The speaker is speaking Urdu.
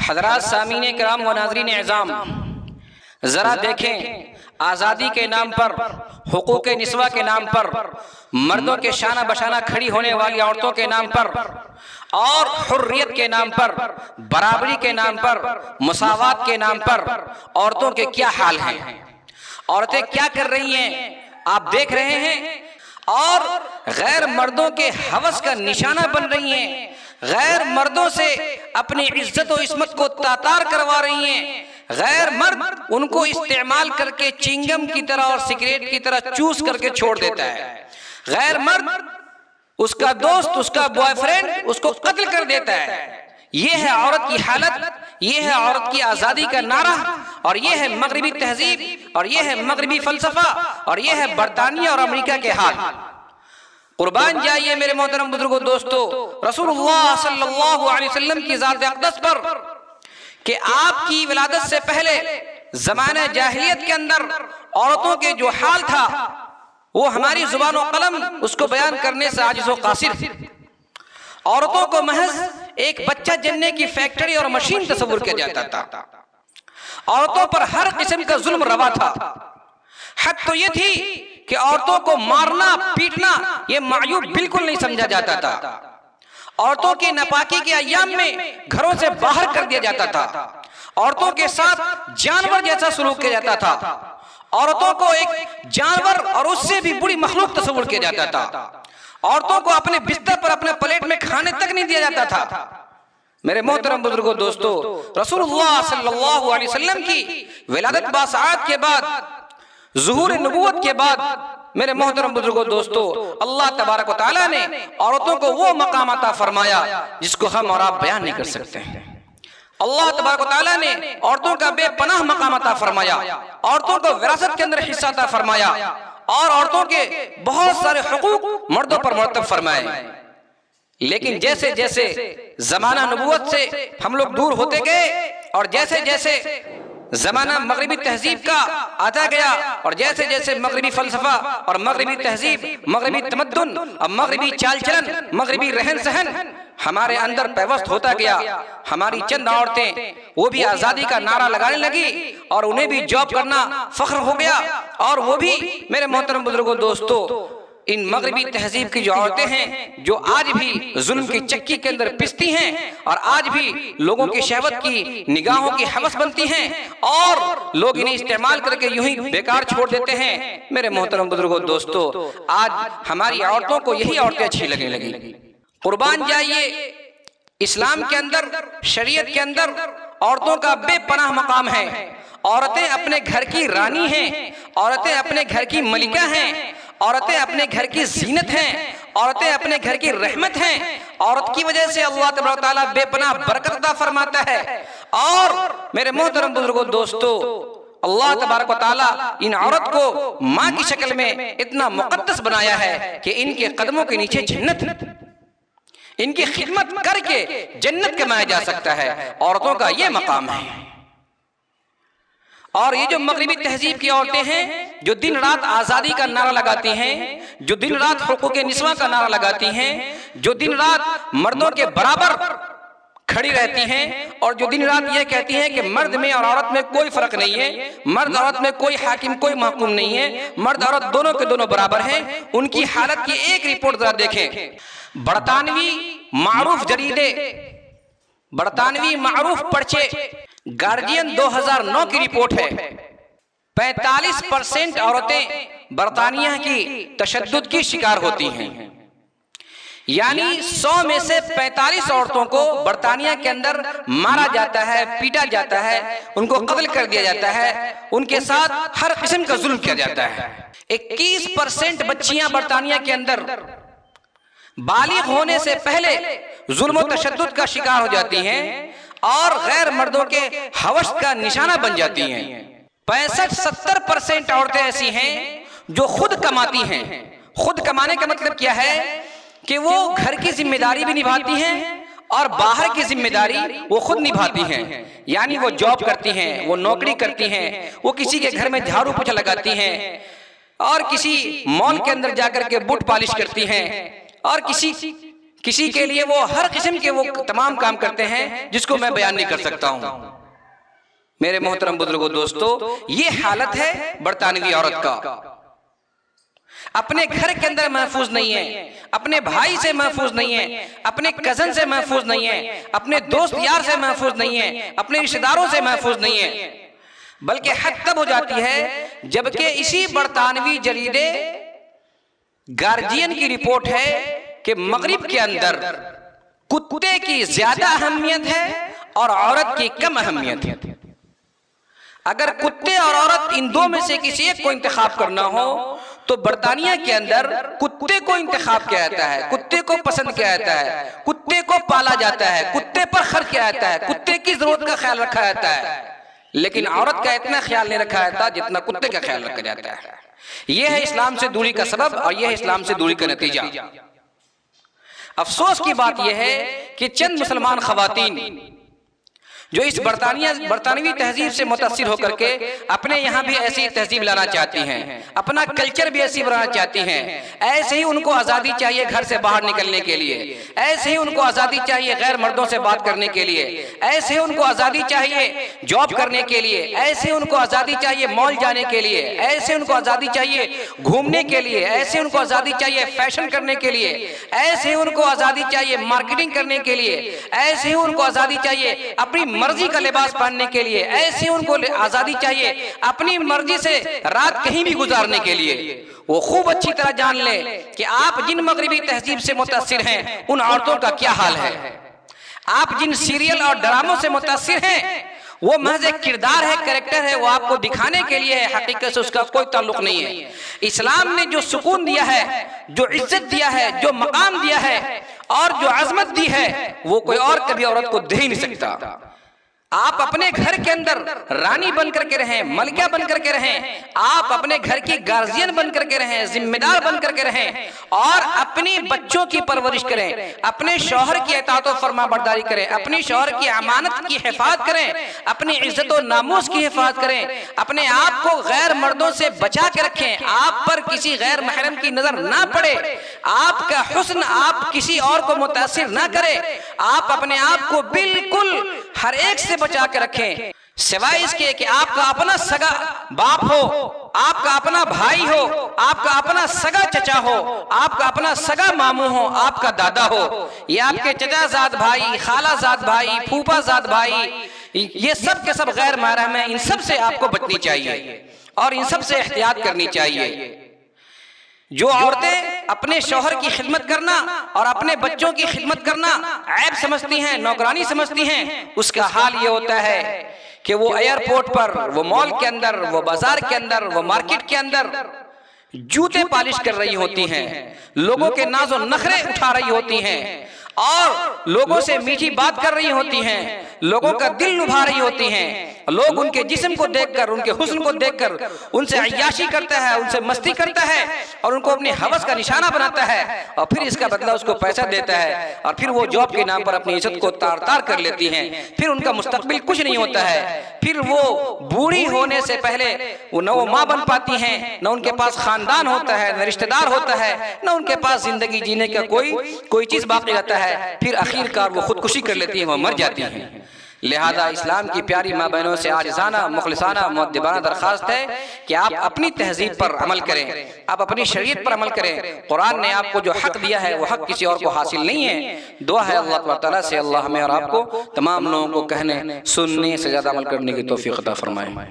حضرات سامعین کرام و ناظرین اعظام، ذرا دیکھیں آزادی کے نام پر، حقوق نسواں کے نام پر، مردوں کے شانہ بشانہ کھڑی ہونے والی عورتوں کے نام پر، اور حریت کے نام پر، برابری کے نام پر، مساوات کے نام پر عورتوں کے کیا حال ہیں، عورتیں کیا کر رہی ہیں آپ دیکھ رہے ہیں، اور غیر مردوں کے ہوس کا نشانہ بن رہی ہیں، غیر مردوں سے اپنی عزت و عصمت کو تاتار کروا رہی ہیں، غیر مرد ان کو استعمال کر کے چنگم کی طرح اور سگریٹ کی طرح چوس کر کے چھوڑ دیتا ہے، غیر مرد اس کا دوست، اس کا بوائے فرینڈ اس کو قتل کر دیتا ہے۔ یہ ہے عورت کی حالت، یہ ہے عورت کی آزادی کا نعرہ، اور یہ ہے مغربی تہذیب، اور یہ ہے مغربی فلسفہ، اور یہ ہے برطانیہ اور امریکہ کے حال۔ قربان جائیے میرے محترم بزرگوں دوستو رسول اللہ صلی اللہ علیہ وسلم کی ذات اقدس پر کہ آپ کی ولادت سے پہلے زمانہ جاہلیت کے اندر عورتوں کے جو حال تھا وہ ہماری زبان و قلم اس کو بیان کرنے سے عاجز و قاصر تھی۔ عورتوں کو محض ایک بچہ جننے کی فیکٹری اور مشین تصور کیا جاتا تھا، عورتوں پر ہر قسم کا ظلم روا تھا، حد تو یہ تھی کہ عورتوں کو مارنا پیٹنا یہ معیوب بالکل نہیں سمجھا جاتا تھا، عورتوں کی ناپاکی کے ایام میں گھروں سے باہر کر دیا جاتا تھا، عورتوں کے ساتھ جانور جیسا سلوک کیا جاتا تھا، عورتوں کو ایک جانور اور اس سے بھی بری مخلوق تصور کیا جاتا تھا، عورتوں کو اپنے بستر پر اپنے پلیٹ میں کھانے تک نہیں دیا جاتا تھا۔ میرے محترم بزرگوں دوستو رسول اللہ صلی اللہ علیہ وسلم کی ولادت باسعاد کے بعد، ظہور نبوت کے بعد، میرے محترم بزرگوں دوستو اللہ تبارک و تعالیٰ نے عورتوں کو وہ مقام عطا فرمایا جس کو ہم اور آپ بیان نہیں کر سکتے ہیں۔ اللہ تبارک و تعالیٰ نے عورتوں کا بے پناہ مقام عطا فرمایا، عورتوں کو وراثت کے اندر حصہ عطا فرمایا، اور عورتوں کے بہت سارے حقوق مردوں پر مرتب فرمائے۔ لیکن جیسے جیسے زمانہ نبوت سے ہم لوگ دور ہوتے گئے، اور جیسے جیسے زمانہ مغربی تہذیب کا آتا گیا، اور جیسے جیسے مغربی فلسفہ اور مغربی تہذیب، مغربی تمدن اور مغربی چال چلن، مغربی رہن سہن ہمارے اندر پیوست ہوتا گیا، ہماری چند عورتیں وہ بھی آزادی کا نعرہ لگانے لگی، اور انہیں بھی جاب کرنا فخر ہو گیا، اور وہ بھی میرے محترم بزرگوں دوستو ان مغربی تہذیب کی جو عورتیں ہیں جو آج بھی ظلم کی چکی کے اندر پستی ہیں، اور آج بھی لوگوں کی شہوت کی نگاہوں کی ہوس بنتی ہیں، اور لوگ انہیں استعمال کر کے یوں ہی بیکار چھوڑ دیتے ہیں۔ میرے محترم بزرگوں دوستو آج ہماری عورتوں کو یہی عورتیں اچھی لگنے لگی۔ قربان جائیے اسلام کے اندر، شریعت کے اندر عورتوں کا بے پناہ مقام ہے۔ عورتیں اپنے گھر کی رانی ہیں، عورتیں اپنے گھر کی ملکہ ہیں، عورتیں اپنے گھر کی زینت ہیں، عورتیں اپنے گھر کی رحمت ہیں۔ عورت کی وجہ سے اللہ تبارک و تعالیٰ بے پناہ برکت عطا فرماتا ہے، اور میرے محترم بزرگوں دوستو اللہ تبارک و تعالیٰ ان عورت کو ماں کی شکل میں اتنا مقدس بنایا ہے کہ ان کے قدموں کے نیچے جنت، ان کی خدمت کر کے جنت کمایا جا سکتا ہے۔ عورتوں کا یہ مقام ہے۔ اور یہ جو مغربی تہذیب کی عورتیں ہیں جو دن رات آزادی کا نعرہ لگاتی ہیں، جو دن رات حقوق نسواں کا نعرہ لگاتی ہیں، جو دن رات مردوں کے برابر کھڑی رہتی ہیں، اور جو دن رات یہ کہتی ہیں کہ مرد میں اور عورت میں کوئی فرق نہیں ہے، مرد عورت میں کوئی حاکم کوئی محکوم نہیں ہے، مرد عورت دونوں کے دونوں برابر ہیں، ان کی حالت کی ایک رپورٹ ذرا دیکھیں۔ برطانوی معروف جریدے، برطانوی معروف پرچے گارڈین 2009 کی رپورٹ ہے، 45% عورتیں برطانیہ کی تشدد کی شکار ہوتی ہیں، یعنی 100 میں سے 45 عورتوں کو برطانیہ کے اندر مارا جاتا ہے، پیٹا جاتا ہے، ان کو قتل کر دیا جاتا ہے، ان کے ساتھ ہر قسم کا ظلم کیا جاتا ہے۔ 21% بچیاں برطانیہ کے اندر بالغ ہونے سے پہلے ظلم و تشدد کا شکار ہو جاتی ہیں، اور غیر مردوں کے ہوس کا نشانہ بن جاتی ہیں۔ 65-70% عورتیں ایسی ہیں جو خود کماتی ہیں۔ خود کمانے کا مطلب کیا ہے کہ وہ گھر کی ذمہ داری بھی نبھاتی ہیں، اور باہر کی ذمہ داری وہ خود نبھاتی ہیں، یعنی وہ جاب کرتی ہیں، وہ نوکری کرتی ہیں، وہ کسی کے گھر میں جھاڑو پوچھا لگاتی ہیں، اور کسی مال کے اندر جا کر کے بوٹ پالش کرتی ہیں، اور کسی کسی کے لیے وہ ہر قسم کے وہ تمام کام کرتے ہیں جس کو میں بیان نہیں کر سکتا ہوں۔ میرے محترم بزرگوں دوستو، یہ حالت ہے برطانوی عورت کا۔ اپنے گھر کے اندر محفوظ نہیں ہے، اپنے بھائی سے محفوظ نہیں ہے، اپنے کزن سے محفوظ نہیں ہے، اپنے دوست یار سے محفوظ نہیں ہے، اپنے رشتہ داروں سے محفوظ نہیں ہے، بلکہ حد تب ہو جاتی ہے جبکہ اسی برطانوی جریدے گارجین کی رپورٹ ہے کہ مغرب کے اندر کتے کی زیادہ اہمیت ہے اور عورت کی کم اہمیت ہے۔ اگر کتے اور عورت ان دو میں سے کسی ایک کو انتخاب کرنا ہو تو برطانیہ کے اندر کتے کو انتخاب کیا جاتا ہے، کتے کو پسند کیا جاتا ہے، کتے کو پالا جاتا ہے، کتے پر خرچ کیا جاتا ہے، کتے کی ضرورت کا خیال رکھا جاتا ہے، لیکن عورت کا اتنا خیال نہیں رکھا جاتا جتنا کتے کا خیال رکھا جاتا ہے۔ یہ ہے اسلام سے دوری کا سبب اور یہ ہے اسلام سے دوری کا نتیجہ۔ افسوس کی بات یہ ہے کہ چند مسلمان خواتین جو اس برطانوی تہذیب سے متاثر ہو کر کے اپنے یہاں بھی ایسی تہذیب لانا چاہتی ہیں، اپنا کلچر بھی ایسی بنانا چاہتی ہیں۔ ایسے ہی ان کو آزادی چاہیے گھر سے باہر نکلنے کے لیے، ایسے ہی ان کو آزادی چاہیے غیر مردوں سے بات کرنے کے لیے، ایسے ہی ان کو آزادی چاہیے جاب کرنے کے لیے، ایسے ان کو آزادی چاہیے مال جانے کے لیے، ایسے ان کو آزادی چاہیے گھومنے کے لیے، ایسے ان کو آزادی چاہیے فیشن کرنے کے لیے، ایسے ان کو آزادی چاہیے مارکیٹنگ کرنے کے لیے، ایسے ان کو آزادی چاہیے اپنی مرضی کا لباس پہننے کے لیے، ایسے ان کو آزادی چاہیے اپنی مرضی سے رات کہیں بھی گزارنے کے لیے۔ وہ خوب اچھی طرح جان لے کہ آپ جن مغربی تہذیب سے متاثر ہیں ان عورتوں کا کیا حال ہے، آپ جن سیریل اور ڈراموں سے متاثر ہیں وہ محض ایک کردار ہے، کریکٹر ہے، وہ آپ کو دکھانے کے لیے ہے، حقیقت سے اس کا کوئی تعلق نہیں ہے۔ اسلام نے جو سکون دیا ہے، جو عزت دیا ہے، جو مقام دیا ہے اور جو عظمت دی ہے وہ کوئی اور کبھی عورت کو دے ہی نہیں سکتا۔ آپ اپنے گھر کے اندر رانی بن کر کے رہیں، ملکہ بن کر کے رہیں، آپ اپنے گھر کی گارجین بن کر کے رہیں، ذمہ دار بن کر کے رہیں اور اپنی بچوں کی پرورش کریں، اپنے شوہر کی اطاعت و فرما برداری کریں، اپنی شوہر کی امانت کی حفاظت کریں، اپنی عزت و ناموس کی حفاظت کریں، اپنے آپ کو غیر مردوں سے بچا کے رکھیں، آپ پر کسی غیر محرم کی نظر نہ پڑے، آپ کا حسن آپ کسی اور کو متاثر نہ کرے، آپ اپنے آپ کو بالکل ہر ایک سے بچا کے رکھیں، سوائے اس کے کہ آپ کا اپنا سگا باپ ہو، آپ کا اپنا بھائی ہو، آپ کا اپنا سگا چچا ہو، آپ کا اپنا سگا ماموں ہو، آپ کا دادا ہو، یہ آپ کے چچا زاد بھائی، خالہ زاد بھائی، پھوپھا زاد بھائی، یہ سب کے سب غیر محرم ہیں، ان سب سے آپ کو بچنی چاہیے اور ان سب سے احتیاط کرنی چاہیے۔ جو عورتیں اپنے شوہر کی خدمت کرنا اور اپنے بچوں کی خدمت کرنا عیب سمجھتی ہیں، نوکرانی سمجھتی ہیں، اس کا حال یہ ہوتا ہے کہ وہ ایئرپورٹ پر، وہ مال کے اندر، وہ بازار کے اندر، وہ مارکیٹ کے اندر جوتے پالش کر رہی ہوتی ہیں، لوگوں کے ناز و نخرے اٹھا رہی ہوتی ہیں اور لوگوں سے میٹھی بات کر رہی ہوتی ہیں، لوگوں کا دل لبھا رہی ہوتی ہیں، لوگ ان کے جسم کو دیکھ کر، ان کے حسن کو دیکھ کر ان سے عیاشی کرتا ہے، ان سے مستی کرتا ہے اور ان کو اپنی ہوس کا نشانہ بناتا ہے اور پھر اس کا بدلہ اس کو پیسہ دیتا ہے اور پھر وہ جاب کے نام پر اپنی عزت کو تار تار کر لیتی ہیں، پھر ان کا مستقبل کچھ نہیں ہوتا ہے، پھر وہ بوڑھی ہونے سے پہلے نہ وہ ماں بن پاتی ہیں، نہ ان کے پاس خاندان ہوتا ہے، نہ رشتہ دار ہوتا ہے، نہ ان کے پاس زندگی جینے کا کوئی چیز باقی رہتا ہے، پھر آخر کار وہ خودکشی کر لیتی ہیں، وہ مر جاتی ہیں۔ لہذا اسلام کی پیاری ماں بہنوں سے عاجزانہ، مخلصانہ، مؤدبانہ درخواست ہے کہ آپ اپنی تہذیب پر عمل کریں، آپ اپنی شریعت پر عمل کریں۔ قرآن نے آپ کو جو حق دیا ہے وہ حق کسی اور کو حاصل نہیں ہے۔ دعا ہے اللہ تعالیٰ سے اللہ ہمیں اور آپ کو تمام لوگوں کو کہنے، سننے سے زیادہ عمل کرنے کی توفیق عطا فرمائے۔